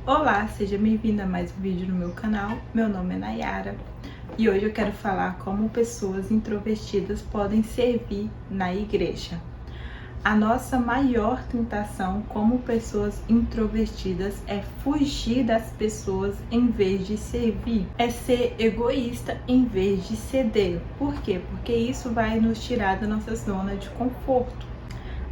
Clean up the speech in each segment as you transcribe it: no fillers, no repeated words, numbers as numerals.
Olá, seja bem-vinda a mais um vídeo no meu canal. Meu nome é Nayara e hoje eu quero falar como pessoas introvertidas podem servir na igreja. A nossa maior tentação como pessoas introvertidas é fugir das pessoas em vez de servir, é ser egoísta em vez de ceder. Por quê? Porque isso vai nos tirar da nossa zona de conforto.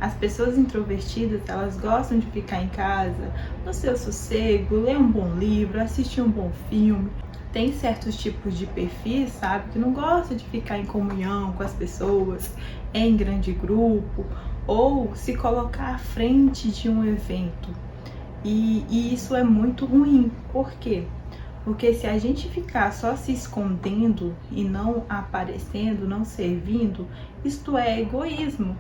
As pessoas introvertidas, elas gostam de ficar em casa, no seu sossego, ler um bom livro, assistir um bom filme. Tem certos tipos de perfis, sabe, que não gosta de ficar em comunhão com as pessoas, em grande grupo, ou se colocar à frente de um evento. E isso é muito ruim. Por quê? Porque se a gente ficar só se escondendo e não aparecendo, não servindo, isto é egoísmo.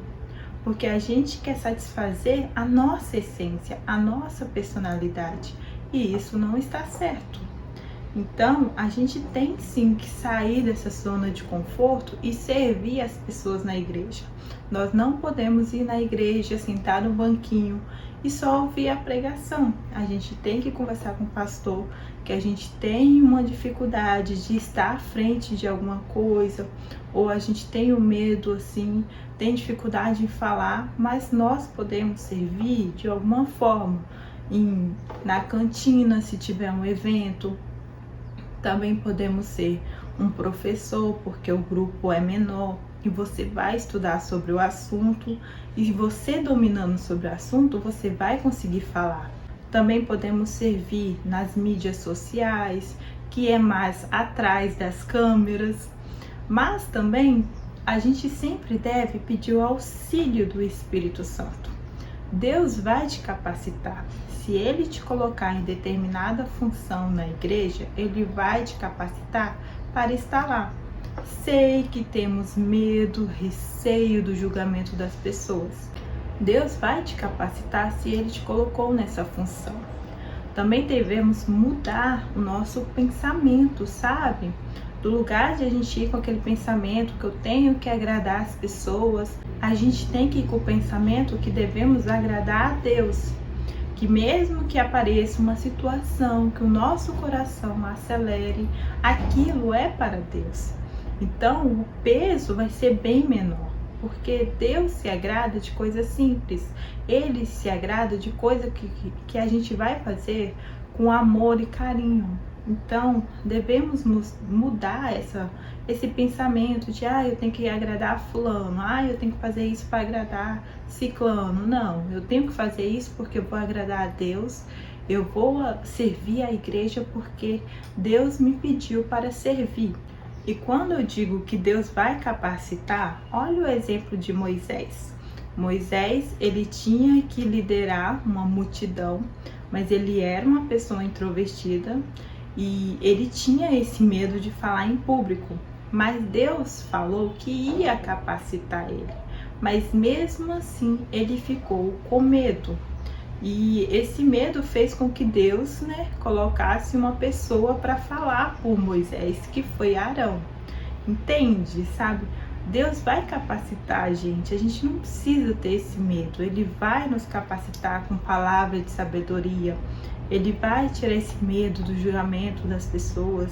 Porque a gente quer satisfazer a nossa essência, a nossa personalidade, e isso não está certo. Então, a gente tem sim que sair dessa zona de conforto e servir as pessoas na igreja. Nós não podemos ir na igreja, sentar no banquinho e só ouvir a pregação. A gente tem que conversar com o pastor, que a gente tem uma dificuldade de estar à frente de alguma coisa, ou a gente tem o medo, assim, tem dificuldade em falar, mas nós podemos servir de alguma forma, na cantina, se tiver um evento. Também podemos ser um professor, porque o grupo é menor e você vai estudar sobre o assunto, e você dominando sobre o assunto, você vai conseguir falar. Também podemos servir nas mídias sociais, que é mais atrás das câmeras, mas também a gente sempre deve pedir o auxílio do Espírito Santo. Deus vai te capacitar. Se Ele te colocar em determinada função na igreja, Ele vai te capacitar para estar lá. Sei que temos medo, receio do julgamento das pessoas. Deus vai te capacitar se Ele te colocou nessa função. Também devemos mudar o nosso pensamento, sabe? Do lugar de a gente ir com aquele pensamento que eu tenho que agradar as pessoas, a gente tem que ir com o pensamento que devemos agradar a Deus. Que mesmo que apareça uma situação que o nosso coração acelere, aquilo é para Deus. Então o peso vai ser bem menor, porque Deus se agrada de coisas simples. Ele se agrada de coisa que a gente vai fazer com amor e carinho. Então, devemos mudar esse pensamento de eu tenho que agradar fulano, eu tenho que fazer isso para agradar ciclano. Não, eu tenho que fazer isso porque eu vou agradar a Deus, eu vou servir a igreja porque Deus me pediu para servir. E quando eu digo que Deus vai capacitar, olha o exemplo de Moisés. Moisés, ele tinha que liderar uma multidão, mas ele era uma pessoa introvertida, e ele tinha esse medo de falar em público, mas Deus falou que ia capacitar ele. Mas mesmo assim, ele ficou com medo. E esse medo fez com que Deus, colocasse uma pessoa para falar por Moisés, que foi Arão. Entende, sabe? Deus vai capacitar a gente não precisa ter esse medo. Ele vai nos capacitar com palavra de sabedoria. Ele vai tirar esse medo do julgamento das pessoas.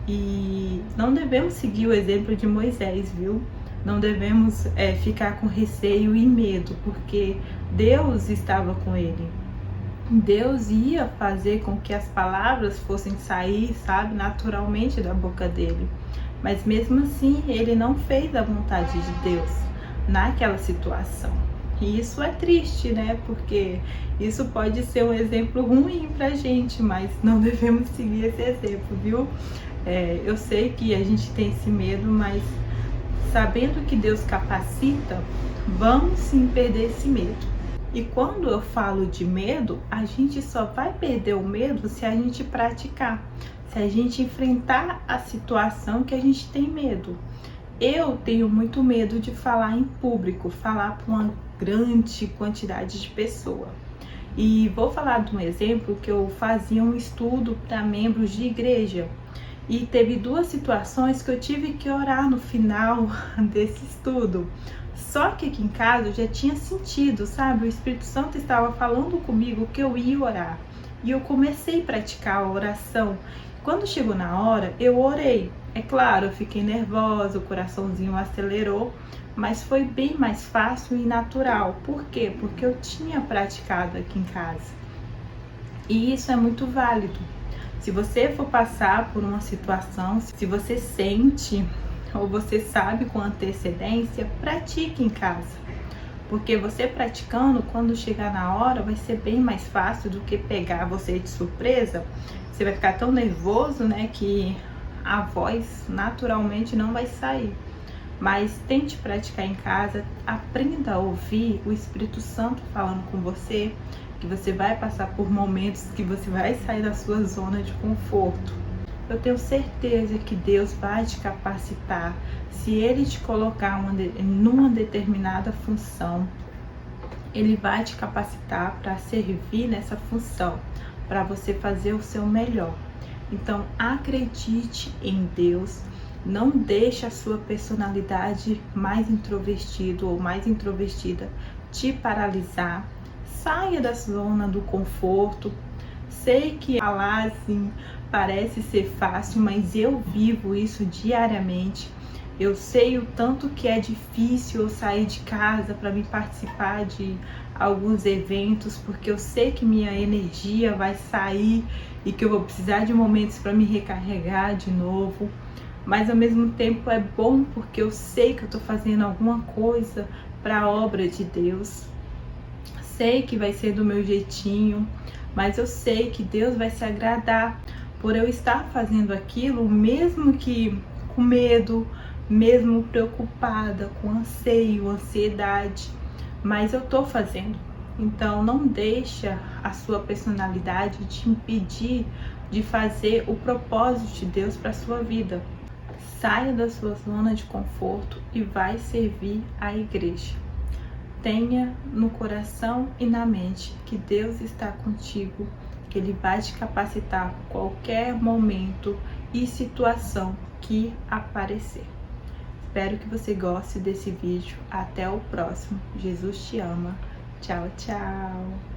E não devemos seguir o exemplo de Moisés, viu? Não devemos ficar com receio e medo, porque Deus estava com ele. Deus ia fazer com que as palavras fossem sair, sabe, naturalmente da boca dele. Mas mesmo assim, ele não fez a vontade de Deus naquela situação. E isso é triste, porque isso pode ser um exemplo ruim pra gente, mas não devemos seguir esse exemplo, viu? Eu sei que a gente tem esse medo, mas sabendo que Deus capacita, vamos sim perder esse medo. E quando eu falo de medo, a gente só vai perder o medo se a gente praticar, se a gente enfrentar a situação que a gente tem medo. Eu tenho muito medo de falar em público, falar para uma grande quantidade de pessoas. E vou falar de um exemplo que eu fazia um estudo para membros de igreja. E teve 2 situações que eu tive que orar no final desse estudo. Só que aqui em casa eu já tinha sentido, sabe? O Espírito Santo estava falando comigo que eu ia orar. E eu comecei a praticar a oração. Quando chegou na hora, eu orei. É claro, eu fiquei nervosa, o coraçãozinho acelerou, mas foi bem mais fácil e natural. Por quê? Porque eu tinha praticado aqui em casa. E isso é muito válido. Se você for passar por uma situação, se você sente ou você sabe com antecedência, pratique em casa. Porque você praticando, quando chegar na hora, vai ser bem mais fácil do que pegar você de surpresa. Você vai ficar tão nervoso, né, que a voz naturalmente não vai sair. Mas tente praticar em casa, aprenda a ouvir o Espírito Santo falando com você, que você vai passar por momentos que você vai sair da sua zona de conforto. Eu tenho certeza que Deus vai te capacitar. Se Ele te colocar numa determinada função, Ele vai te capacitar para servir nessa função, para você fazer o seu melhor. Então, acredite em Deus. Não deixe a sua personalidade mais introvertido ou mais introvertida te paralisar. Saia da zona do conforto. Sei que falar assim parece ser fácil, mas eu vivo isso diariamente. Eu sei o tanto que é difícil eu sair de casa para me participar de alguns eventos, porque eu sei que minha energia vai sair e que eu vou precisar de momentos para me recarregar de novo. Mas ao mesmo tempo é bom porque eu sei que eu estou fazendo alguma coisa para a obra de Deus. Sei que vai ser do meu jeitinho, mas eu sei que Deus vai se agradar por eu estar fazendo aquilo, mesmo que com medo, mesmo preocupada, com anseio, ansiedade, mas eu tô fazendo. Então não deixa a sua personalidade te impedir de fazer o propósito de Deus para sua vida. Saia da sua zona de conforto e vai servir a igreja. Tenha no coração e na mente que Deus está contigo, que Ele vai te capacitar em qualquer momento e situação que aparecer. Espero que você goste desse vídeo. Até o próximo. Jesus te ama. Tchau, tchau.